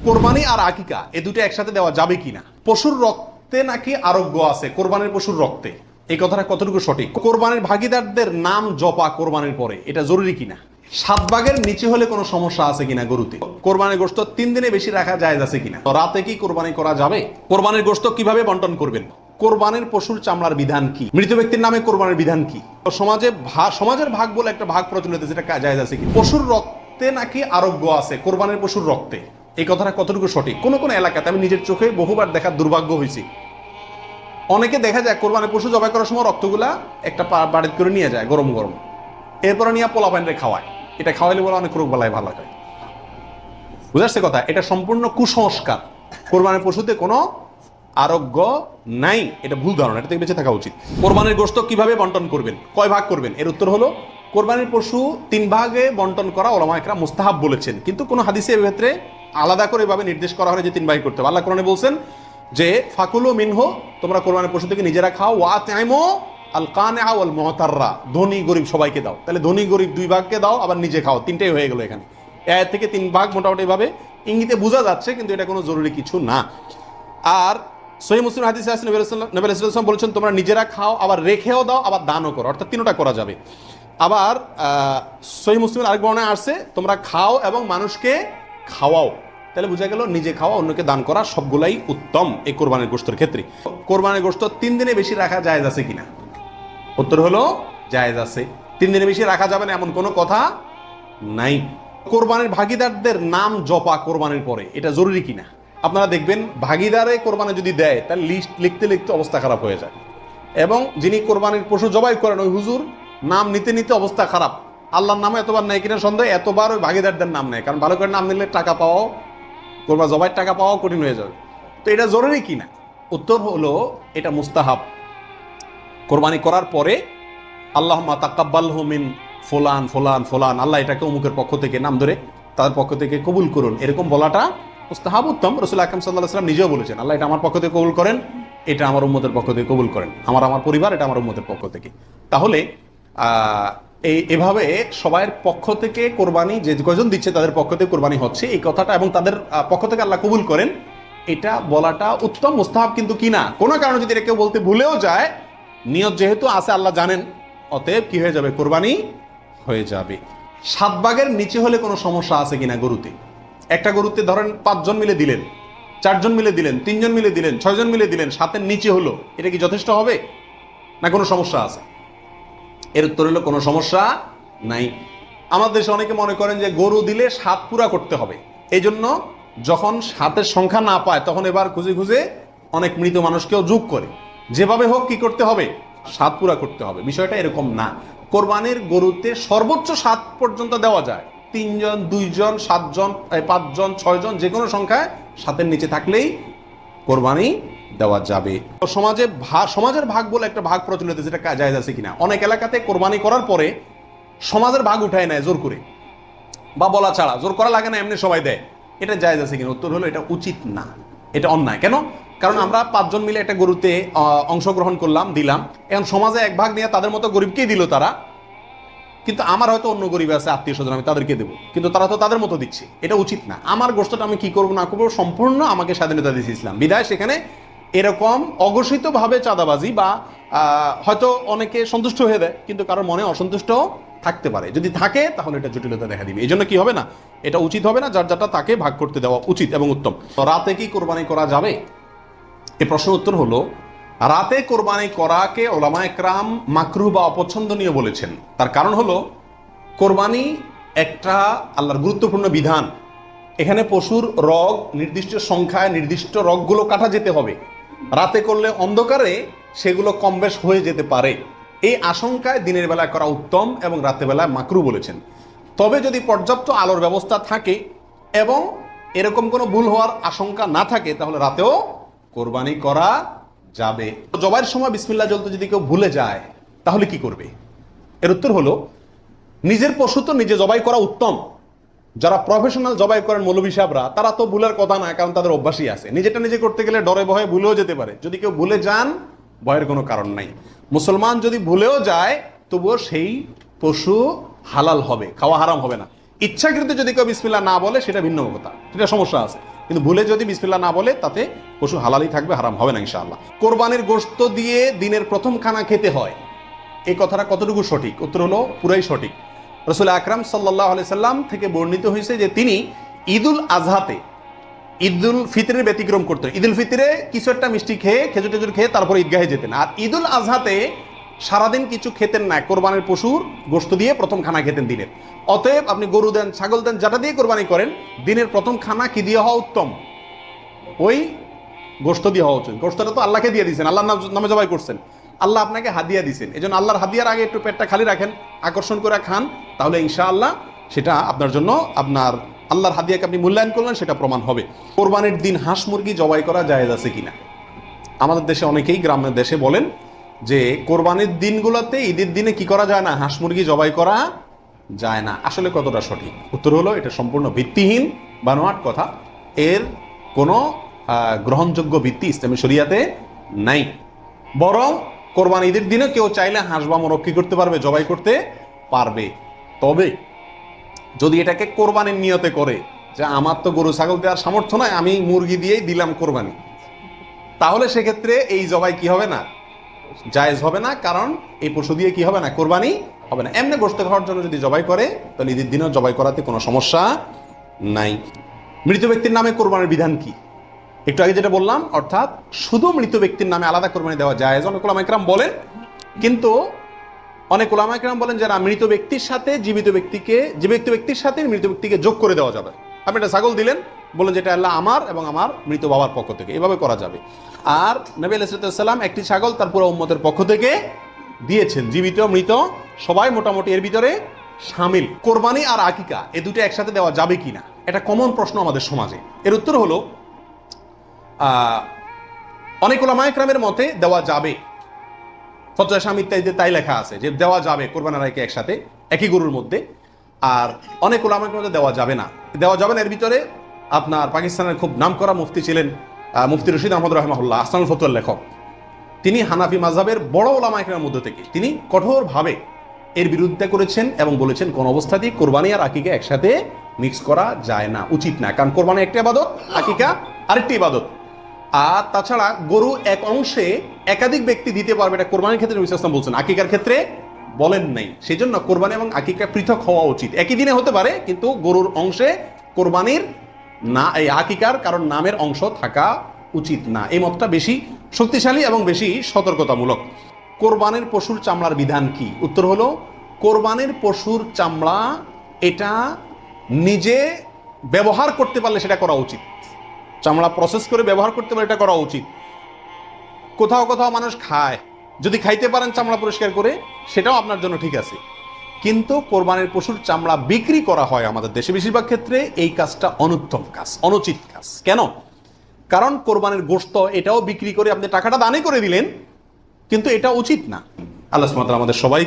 কোরবানি আর আকিকা এই দুটো একসাথে দেওয়া যাবে কিনা? পশুর রক্তে নাকি আরোগ্য আছে কোরবানির পশুর রক্তে, এই কথাটা কতটুকু সঠিক? কোরবানির ভাগিদারদের নাম জপা কোরবানির পরে এটা জরুরি কিনা? 7 ভাগের নিচে হলে কোনো সমস্যা আছে কিনা গরুতে? কোরবানির গোশত 3 দিনে বেশি রাখা জায়েজ আছে কিনা? রাতে কি কোরবানি করা যাবে? কোরবানির গোশত কিভাবে বন্টন করবেন? কোরবানির পশুর চামড়ার বিধান কি? মৃত ব্যক্তির নামে কোরবানির বিধান কি? সমাজের ভাগ বলে একটা ভাগ প্রচলিত, যেটা জায়েজ আছে কি? পশুর রক্তে নাকি আরোগ্য আছে কোরবানির পশুর রক্তে, এই কথাটা কতটুকু সঠিক? কোন কোন এলাকাতে আমি নিজের চোখে বহুবার দেখার দুর্ভাগ্য হয়েছি, অনেকে দেখা যায় কোরবানির পশু জবাই করার সময় রক্তগুলা একটা বাড়িতে করে নিয়ে যায় গরম গরম, এরপরে নিয়ে পোলাপাইনরে খাওয়ায়। এটা খাওয়াইলে বলে অনেক রোগ বালাই ভালো হয়। বুঝাচ্ছে কথা? এটা সম্পূর্ণ কুসংস্কার। কোরবানির পশুতে কোনো আরোগ্য নাই, এটা ভুল ধারণা, এটা থেকে বেঁচে থাকা উচিত। কোরবানির গোশত কিভাবে বন্টন করবেন, কয় ভাগ করবেন? এর উত্তর হলো কোরবানির পশু 3 ভাগে বন্টন করা ওলামায়ে কেরাম মুস্তাহাব বলেছেন, কিন্তু কোন হাদিসে এর ক্ষেত্রে আলাদা করে এভাবে নির্দেশ করা হয় যে 3 ভাগ করতে হবে। আল্লাহ কোরআনে বলছেন যে ফাকুলু মিনহু, তোমরা কোরবানির পশু থেকে নিজেরা খাও, ওয়া আতইমু আল কানিআ ওয়াল মুতাররা, ধনী গরিব সবাইকে দাও। তাহলে ধনী গরিব 2 ভাগকে দাও, আবার নিজে খাও, 3টাই হয়ে গেল এখানে। এর থেকে 3 ভাগ মোটামুটি ভাবে ইঙ্গিতে বোঝা যাচ্ছে, কিন্তু এটা কোনো জরুরি কিছু না। আর সহিহ মুসলিম হাদিসে আছে নবী রাসূলুল্লাহ সাল্লাল্লাহু আলাইহি ওয়াসাল্লাম বলেছেন তোমরা নিজেরা খাও, আবার রেখেও দাও, আবার দানও করো, অর্থাৎ 3টা করা যাবে। আবার সহিহ মুসলিমের আরেক বর্ণনায় আছে তোমরা খাও এবং মানুষকে খাওয়াও। তাহলে বোঝা গেল নিজে খাওয়া অন্যকে দান করা সবগুলাই উত্তম এই কোরবানির গোশতের ক্ষেত্রে। কোরবানির গোশত 3 দিনে বেশি রাখা জায়েজ আছে কিনা? উত্তর হলো জায়েজ আছে। 3 দিনে বেশি রাখা যাবে না এমন কোনো কথা নাই। কোরবানির ভাগিদারদের নাম জপা কোরবানির পরে এটা জরুরি কিনা? আপনারা দেখবেন ভাগিদারে কোরবানি যদি দেয় তার লিস্ট লিখতে লিখতে অবস্থা খারাপ হয়ে যায়, এবং যিনি কোরবানির পশু জবাই করেন ওই হুজুর নাম নিতে নিতে অবস্থা খারাপ। আল্লাহর নামে এতবার নেয় কিনা সন্দেহ, এতবার ওই ভাগিদারদের নাম নেয়, কারণ ভালো করে নাম নিলে টাকা পাওয়াও, কোরবান জবাইয়ের টাকা পাওয়াও কঠিন হয়ে যাবে। তো এটা জরুরি কিনা? উত্তর হলো এটা মুস্তাহাব। কোরবানি করার পরে আল্লাহুম্মা তাকাব্বালহু মিন ফুলান ফুলান ফুলান, আল্লাহ এটাকে অমুকের পক্ষ থেকে নাম ধরে তাদের পক্ষ থেকে কবুল করুন, এরকম বলাটা মুস্তাহাব, উত্তম। রাসূল আকরাম সাল্লাল্লাহু আলাইহি ওয়াসাল্লাম নিজেও বলেছেন আল্লাহ এটা আমার পক্ষ থেকে কবুল করেন, এটা আমার উম্মতের পক্ষ থেকে কবুল করেন, আমার পরিবার, এটা আমার উম্মতের পক্ষ থেকে। তাহলে এভাবে সবার পক্ষ থেকে কোরবানি যে কয়জন দিচ্ছে তাদের পক্ষ থেকে কোরবানি হচ্ছে এই কথাটা, এবং তাদের পক্ষ থেকে আল্লাহ কবুল করেন, এটা বলাটা উত্তম, মুস্তাহাব। কিন্তু কিনা কোনো কারণে যদি এটা কেউ বলতে ভুলেও যায়, নিয়ত যেহেতু আছে আল্লাহ জানেন, অতএব কি হয়ে যাবে? কোরবানি হয়ে যাবে। 7 ভাগের নিচে হলে কোনো সমস্যা আছে কিনা গরুতে? একটা গরুতে ধরেন 5 জন মিলে দিলেন, 4 জন মিলে দিলেন, 3 জন মিলে দিলেন, 6 জন মিলে দিলেন, 7-এর নিচে হলো, এটা কি যথেষ্ট হবে না কোনো সমস্যা আছে? এর উত্তর হলো কোনো সমস্যা নাই। আমাদের দেশে অনেকে মনে করেন যে গরু দিলে 7 পুরা করতে হবে, এই জন্য যখন 7-এর সংখ্যা না পায় তখন এবার খুঁজে খুঁজে অনেক মৃত মানুষকেও যোগ করে, যেভাবে হোক কি করতে হবে? 7 পুরা করতে হবে। বিষয়টা এরকম না। কোরবানির গরুতে সর্বোচ্চ 7 পর্যন্ত দেওয়া যায়, 3 জন, 2 জন, 7 জন, 5 জন, 6 জন, যে কোনো সংখ্যায় 7-এর নিচে থাকলেই কোরবানি দেওয়া যাবে। সমাজের ভাগ বলে একটা ভাগ প্রচলিত, যেটা জায়েজ আছে কিনা? অনেক এলাকাতে কোরবানি করার পরে সমাজের ভাগ উঠায় নেয় জোর করে, বা বলা ছাড়া, জোর করা লাগে না, এমনি সবাই দেয়, এটা জায়েজ আছে কিনা? উত্তর হলো এটা উচিত না, এটা অন্যায়। কেন? কারণ আমরা 5 জন মিলে একটা গরুতে অংশগ্রহণ করলাম, দিলাম, এখন সমাজে 1 ভাগ নিয়ে তাদের মতো গরিবকেই দিল তারা, কিন্তু আমার হয়তো অন্য গরিব আছে, আত্মীয় স্বজন, আমি তাদেরকে দেবো, কিন্তু তারা তো তাদের মতো দিচ্ছে, এটা উচিত না। আমার গোশতটা আমি কি করবো না করবো সম্পূর্ণ আমাকে স্বাধীনতা দিয়েছে ইসলাম, বিধায় সেখানে এরকম অঘোষিতভাবে চাঁদাবাজি বা হয়তো অনেকে সন্তুষ্ট হয়ে দেয়, কিন্তু কারোর মনে অসন্তুষ্ট থাকতে পারে, যদি থাকে তাহলে এটা জটিলতা দেখা দিবে। এই জন্য কি হবে না, এটা উচিত হবে না, যার যারটা তাকে ভাগ করতে দেওয়া উচিত এবং উত্তম। রাতে কি কোরবানি করা যাবে? এই প্রশ্নের উত্তর হলো রাতে কোরবানি করাকে ওলামায়ে কেরাম মাকরুহ বা অপছন্দনীয় বলেছেন। তার কারণ হলো কোরবানি একটা আল্লাহর গুরুত্বপূর্ণ বিধান, এখানে পশুর রগ নির্দিষ্ট সংখ্যায়, নির্দিষ্ট রগগুলো কাটা যেতে হবে, রাতে করলে অন্ধকারে সেগুলো কম বেশ হয়ে যেতে পারে, এই আশঙ্কায় দিনের বেলায় করা উত্তম এবং রাতের বেলায় মাকরুহ বলেছেন। তবে যদি পর্যাপ্ত আলোর ব্যবস্থা থাকে এবং এরকম কোনো ভুল হওয়ার আশঙ্কা না থাকে তাহলে রাতেও কোরবানি করা যাবে। জবাইয়ের সময় বিসমিল্লাহ বলতে যদি কেউ ভুলে যায় তাহলে কি করবে? এর উত্তর হলো নিজের পশু তো নিজে জবাই করা উত্তম। যারা প্রফেশনাল জবাই করেন মৌলভী সাহেবরা, তারা তো ভুলের কথা না, কারণ তাদের অভ্যাসই আছে। নিজেটা নিজে করতে গেলে ডরে ভয়ে ভুলেও যেতে পারে, যদি কেউ ভুলে যান ভয়ের কোনো কারণ নাই। মুসলমান যদি ভুলেও যায় তবুও সেই পশু হালাল হবে, খাওয়া হারাম হবে না। ইচ্ছাকৃত যদি কেউ বিসমিল্লাহ না বলে সেটা ভিন্ন কথা, সেটা সমস্যা আছে। কিন্তু ভুলে যদি বিসমিল্লাহ না বলে তাতে পশু হালালই থাকবে, হারাম হবে না ইনশাআল্লাহ। কোরবানির গোশত দিয়ে দিনের প্রথম খানা খেতে হয়, এই কথাটা কতটুকু সঠিক? উত্তর হলো পুরাই সঠিক। রাসূল আকরাম সাল্লাল্লাহু আলাইহি সাল্লাম থেকে বর্ণিত হয়েছে যে তিনি ঈদুল আজহাতে ঈদুল ফিতরের ব্যতিক্রম করতেন। ঈদুল ফিতরে কিছু একটা মিষ্টি খেয়ে খেজুর টেজুর খেয়ে তারপর ঈদগাহে যেতেন, আর ঈদুল আজহাতে সারাদিন কিছু খেতেন না, কোরবানির পশুর গোশত দিয়ে প্রথম খানা খেতেন দিনের। অতএব আপনি গরু দেন, ছাগল দেন, যেটা দিয়ে কোরবানি করেন, দিনের প্রথম খানা কি দিয়ে হওয়া উত্তম? ওই গোশত দিয়ে হওয়া উচিত। গোশতটা তো আল্লাহকে দিয়ে দিয়েছেন, আল্লাহর নামে জবাই করছেন, আল্লাহ আপনাকে হাদিয়া দিয়েছেন। এই জন্য আল্লাহর হাদিয়ার আগে একটু পেটটা খালি রাখেন, আকর্ষণ করে খান, তাহলে ইনশাআল্লাহ সেটা আপনার জন্য, আপনার আল্লাহর হাদিয়াকে আপনি মূল্যায়ন করলেন, সেটা প্রমাণ হবে। কোরবানির দিন হাঁস মুরগি জবাই করা জায়েজ আছে কিনা? আমাদের দেশে অনেকেই গ্রামের দেশে বলেন যে কোরবানির দিনগুলোতে, ঈদের দিনে কি করা যায় না? হাঁস মুরগি জবাই করা যায় না। আসলে কতটা সঠিক? উত্তর হলো এটা সম্পূর্ণ ভিত্তিহীন বানোয়াট কথা। এর কোনো গ্রহণযোগ্য ভিত্তি ইসলামী শরিয়াতে নাই। বরং কোরবানি ঈদের দিনে কেউ চাইলে হাঁস বা মোরগ কি করতে পারবে? জবাই করতে পারবে। তবে যদি এটাকে কোরবানির নিয়তে করে যে আমার তো গরু ছাগল দেওয়ার সামর্থ্য নয়, আমি মুরগি দিয়েই দিলাম কোরবানি, তাহলে সেক্ষেত্রে এই জবাই কি হবে না? জায়েজ হবে না। কারণ এই পশু দিয়ে কি হবে না? কোরবানি হবে না। এমনি গোশত খাওয়ার জন্য যদি জবাই করে, তাহলে ঈদের দিনেও জবাই করাতে কোনো সমস্যা নাই। মৃত ব্যক্তির নামে কোরবানির বিধান কি? একটু আগে যেটা বললাম, অর্থাৎ শুধু মৃত ব্যক্তির নামে আলাদা কোরবানি দেওয়া জায়েজ, অনেক উলামা ইকরাম বলেন। কিন্তু অনেক উলামা ইকরাম বলেন যারা মৃত ব্যক্তির সাথে জীবিত ব্যক্তির সাথে মৃত ব্যক্তিকে যোগ করে দেওয়া যাবে। আপনি একটা ছাগল দিলেন, বললেন যেটা আল্লাহ আমার এবং আমার মৃত বাবার পক্ষ থেকে, এভাবে করা যাবে। আর নবী আলাইহিস সালাম একটি ছাগল তার পুরো উম্মতের পক্ষ থেকে দিয়েছেন, জীবিত মৃত সবাই মোটামুটি এর ভিতরে শামিল। কোরবানি আর আকিকা এই দুটো একসাথে দেওয়া যাবে কিনা, এটা কমন প্রশ্ন আমাদের সমাজে। এর উত্তর হলো অনেক উলামা ইকরামের মতে দেওয়া যাবে। ফতোয়া শামী ইত্যাদিতে তাই লেখা আছে যে দেওয়া যাবে কোরবানি আর আকিকা একসাথে একই গরুর মধ্যে। আর অনেক উলামা ইকরামের মধ্যে দেওয়া যাবে না। এর ভিতরে আপনার পাকিস্তানের খুব নামকরা মুফতি ছিলেন মুফতি রশিদ আহমদ রাহিমাহুল্লাহ, আহসানুল ফতোয়ার লেখক। তিনি হানাফি মাযহাবের বড় উলামা ইকরামের মধ্যে থেকে তিনি কঠোরভাবে এর বিরুদ্ধে করেছেন এবং বলেছেন কোন অবস্থাতেই কোরবানি আর আকিকা একসাথে মিক্স করা যায় না, উচিত না। কারণ কোরবানি একটা ইবাদত, আকিকা আরেকটি ইবাদত। আর তাছাড়া গরু এক অংশে একাধিক ব্যক্তি দিতে পারবে, এটা কোরবানির ক্ষেত্রে নবী সাল্লাল্লাহু আলাইহি ওয়াসাল্লাম বলছেন, আকিকার ক্ষেত্রে বলেন নাই। সেই জন্য কোরবানি এবং আকিকা পৃথক হওয়া উচিত। একই দিনে হতে পারে, কিন্তু গরুর অংশে কোরবানির না, এই আকিকার কারণ নামের অংশ থাকা উচিত না। এই মতটা বেশি শক্তিশালী এবং বেশি সতর্কতামূলক। কোরবানির পশুর চামড়ার বিধান কি? উত্তর হলো কোরবানির পশুর চামড়া এটা নিজে ব্যবহার করতে পারলে সেটা করা উচিত। চামড়া প্রসেস করে ব্যবহার করতে পারলে এটা করা উচিত। কোথাও কোথাও মানুষ খায়, যদি খাইতে পারেন চামড়া পরিষ্কার করে, সেটাও আপনার জন্য ঠিক আছে। কিন্তু কোরবানির পশুর চামড়া বিক্রি করা হয় আমাদের দেশে বেশিরভাগ ক্ষেত্রে, এই কাজটা অনুত্তম কাজ, অনুচিত কাজ। কেন? কারণ কোরবানির গোশত এটাও বিক্রি করে আপনি টাকাটা দানে করে দিলেন, কিন্তু এটা উচিত না। আল্লাহ সুবহানাহু ওয়া তাআলা আমাদের সবাই